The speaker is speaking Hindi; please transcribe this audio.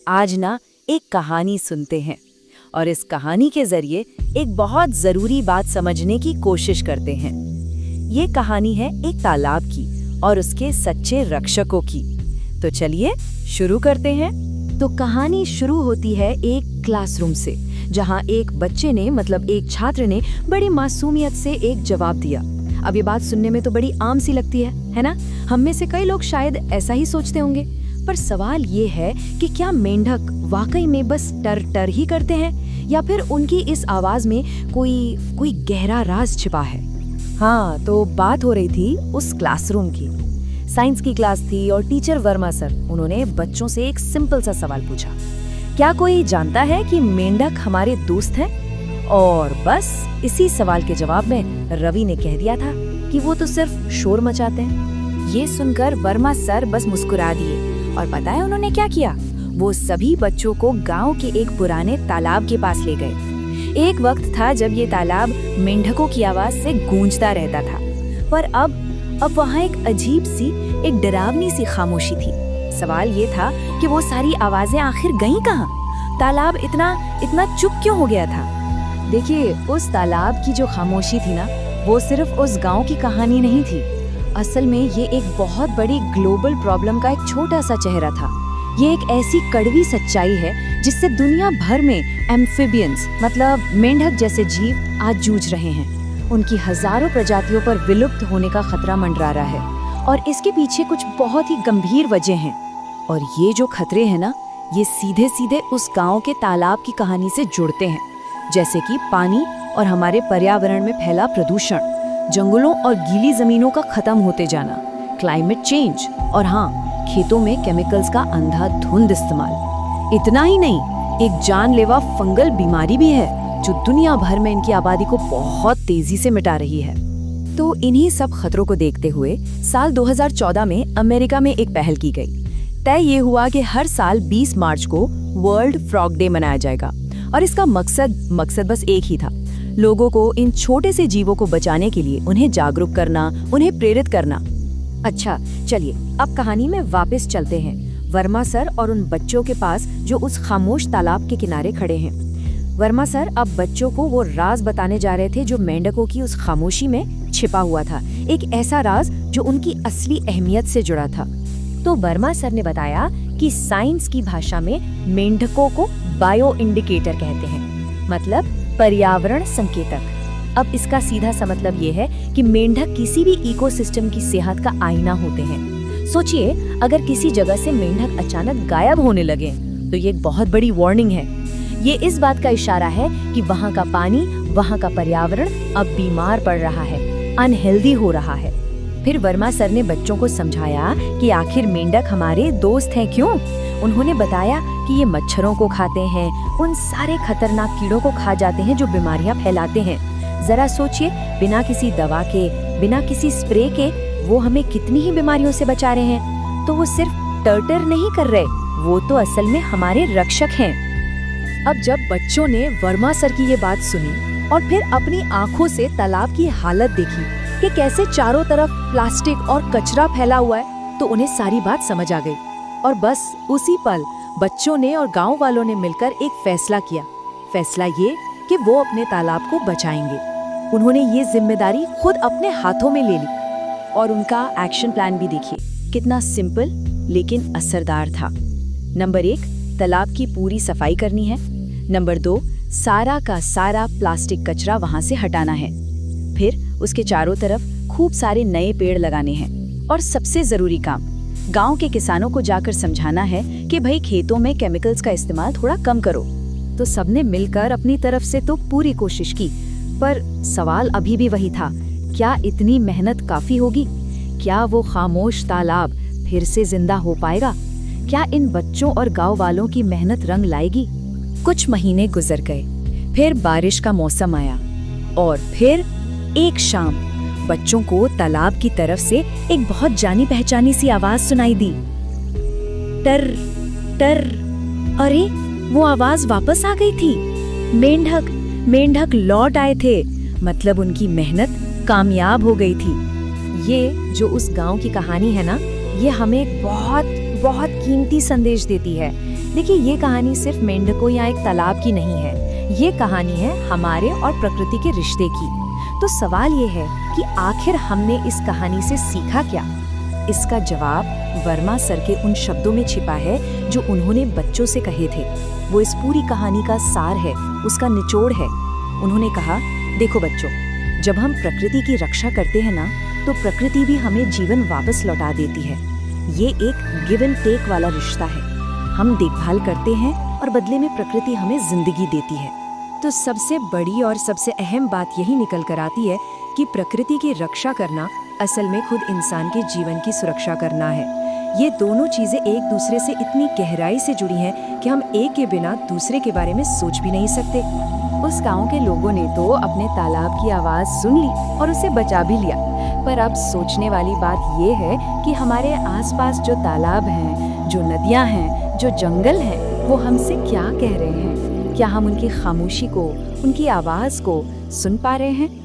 आज ना एक कहानी सुनते हैं और इस कहानी के जरिए एक बहुत जरूरी बात समझने की कोशिश करते हैं। ये कहानी है एक तालाब की और उसके सच्चे रक्षकों की। तो चलिए शुरू करते हैं। तो कहानी शुरू होती है एक क्लासरूम से, जहां एक बच्चे ने एक छात्र ने बड़ी मासूमियत से एक जवाब दिया। अब ये बात सुनने में तो बड़ी आम सी लगती है ना? हम में से कई लोग शायद ऐसा ही सोचते होंगे, पर सवाल ये है कि क्या मेंढक वाकई में बस टर टर ही करते हैं या फिर उनकी इस आवाज में कोई गहरा राज छिपा है। हाँ, तो बात हो रही थी उस क्लासरूम की। साइंस की क्लास थी और टीचर वर्मा सर उन्होंने बच्चों से एक सिंपल सा सवाल पूछा, क्या कोई जानता है कि मेंढक हमारे दोस्त हैं? और बस इसी सवाल के जवाब में रवि ने कह दिया था कि वो तो सिर्फ शोर मचाते हैं। ये सुनकर वर्मा सर बस मुस्कुरा दिए और पता है उन्होंने क्या किया? वो सभी बच्चों को गांव के एक पुराने तालाब के पास ले गए। एक वक्त था जब ये तालाब मेंढकों की आवाज से गूंजता रहता था, पर अब वहाँ एक अजीब सी, एक डरावनी सी खामोशी थी। सवाल ये था कि वो सारी आवाजें आखिर गईं कहाँ? तालाब इतना चुप क्यों हो गया था? देखिए, उस तालाब की जो खामोशी थी ना, वो सिर्फ उस गांव की कहानी नहीं थी। असल में ये एक बहुत बड़ी ग्लोबल प्रॉब्लम का एक छोटा सा चेहरा था। ये एक ऐसी कड़वी सच्चाई है जिससे दुनिया भर में एम्फिबियंस मेंढक जैसे जीव आज जूझ रहे हैं। उनकी हजारों प्रजातियों पर विलुप्त होने का खतरा मंडरा रहा है और इसके पीछे कुछ बहुत ही गंभीर वजह हैं। और ये जो खतरे हैं ना, ये सीधे सीधे उस गांव के तालाब की कहानी से जुड़ते हैं, जैसे कि पानी और हमारे पर्यावरण में फैला प्रदूषण, जंगलों और गीली जमीनों का खत्म होते जाना, क्लाइमेट चेंज और हाँ, खेतों में केमिकल्स का अंधाधुंध इस्तेमाल। इतना ही नहीं, एक जानलेवा फंगल बीमारी भी है जो दुनिया भर में इनकी आबादी को बहुत तेजी से मिटा रही है। तो इन्हीं सब खतरों को देखते हुए साल 2014 में अमेरिका में एक पहल की गई। तय ये हुआ कि हर साल 20 मार्च को वर्ल्ड फ्रॉग डे मनाया जाएगा और इसका मकसद बस एक ही था, लोगों को इन छोटे से जीवों को बचाने के लिए उन्हें जागरूक करना, उन्हें प्रेरित करना। अच्छा, चलिए अब कहानी में वापस चलते हैं वर्मा सर और उन बच्चों के पास जो उस खामोश तालाब के किनारे खड़े हैं। वर्मा सर अब बच्चों को वो राज बताने जा रहे थे जो मेंढकों की उस खामोशी में छिपा हुआ था, एक ऐसा राज जो उनकी असली अहमियत से जुड़ा था। तो वर्मा सर ने बताया कि साइंस की भाषा में मेंढकों को बायो इंडिकेटर कहते हैं, मतलब पर्यावरण संकेतक। अब इसका सीधा सा मतलब ये है कि मेंढक किसी भी इकोसिस्टम की सेहत का आईना होते हैं। सोचिए, अगर किसी जगह से मेंढक अचानक गायब होने लगे तो ये एक बहुत बड़ी वार्निंग है। ये इस बात का इशारा है कि वहाँ का पानी, वहाँ का पर्यावरण अब बीमार पड़ रहा है, अनहेल्दी हो रहा है। फिर वर्मा सर ने बच्चों को समझाया कि आखिर मेंढक हमारे दोस्त हैं क्यों। उन्होंने बताया कि ये मच्छरों को खाते हैं, उन सारे खतरनाक कीड़ों को खा जाते हैं जो बीमारियां फैलाते हैं। जरा सोचिए, बिना किसी दवा के, बिना किसी स्प्रे के वो हमें कितनी ही बीमारियों से बचा रहे हैं। तो वो सिर्फ टर्टर नहीं कर रहे, वो तो असल में हमारे रक्षक हैं। अब जब बच्चों ने वर्मा सर की ये बात सुनी और फिर अपनी आंखों से तालाब की हालत देखी कि कैसे चारों तरफ प्लास्टिक और कचरा फैला हुआ है, तो उन्हें सारी बात समझ आ गई। और बस उसी पल बच्चों ने और गांव वालों ने मिलकर एक फैसला किया। फैसला ये कि वो अपने तालाब को बचाएंगे। उन्होंने ये जिम्मेदारी खुद अपने हाथों में ले ली और उनका एक्शन प्लान भी देखिए, कितना सिंपल लेकिन असरदार था। नंबर 1, तालाब की पूरी सफाई करनी है। नंबर 2, सारा का सारा प्लास्टिक कचरा वहां से हटाना है। फिर उसके चारों तरफ खूब सारे नए पेड़ लगाने हैं। और सबसे जरूरी काम, गांव के किसानों को जाकर समझाना है कि भाई खेतों में केमिकल्स का इस्तेमाल थोड़ा कम करो। तो सबने मिलकर अपनी तरफ से तो पूरी कोशिश की, पर सवाल अभी भी वही था, क्या इतनी मेहनत काफी होगी? क्या वो खामोश तालाब फिर से जिंदा हो पाएगा? क्या इन बच्चों और गांव वालों की मेहनत रंग लाएगी? कुछ महीने गुजर गए, फिर बारिश का मौसम आया और फिर एक शाम बच्चों को तालाब की तरफ से एक बहुत जानी पहचानी सी आवाज सुनाई दी, टर टर। अरे, वो आवाज वापस आ गई थी। मेंढक लौट आए थे, मतलब उनकी मेहनत कामयाब हो गई थी। ये जो उस गांव की कहानी है ना, ये हमें एक बहुत बहुत कीमती संदेश देती है देखिए, ये कहानी सिर्फ मेंढकों या एक तालाब की नहीं है, ये कहानी है हमारे और प्रकृति के रिश्ते की। तो सवाल ये है कि आखिर हमने इस कहानी से सीखा क्या? इसका जवाब वर्मा सर के उन शब्दों में छिपा है जो उन्होंने बच्चों से कहे थे। वो इस पूरी कहानी का सार है, उसका निचोड़ है। उन्होंने कहा, देखो बच्चों, जब हम प्रकृति की रक्षा करते हैं ना, तो प्रकृति भी हमें जीवन वापस लौटा देती है। ये एक गिव एंड टेक वाला रिश्ता है। हम देखभाल करते हैं और बदले में प्रकृति हमें जिंदगी देती है। तो सबसे बड़ी और सबसे अहम बात यही निकल कर आती है कि प्रकृति की रक्षा करना असल में खुद इंसान के जीवन की सुरक्षा करना है। ये दोनों चीजें एक दूसरे से इतनी गहराई से जुड़ी हैं कि हम एक के बिना दूसरे के बारे में सोच भी नहीं सकते। उस गांव के लोगों ने तो अपने तालाब की आवाज सुन ली और उसे बचा भी लिया। पर अब सोचने वाली बात ये है कि हमारे आसपास जो तालाब हैं, जो नदियां हैं, जो जंगल हैं, वो हमसे क्या कह रहे हैं? क्या हम उनकी खामोशी को, उनकी आवाज को सुन पा रहे हैं?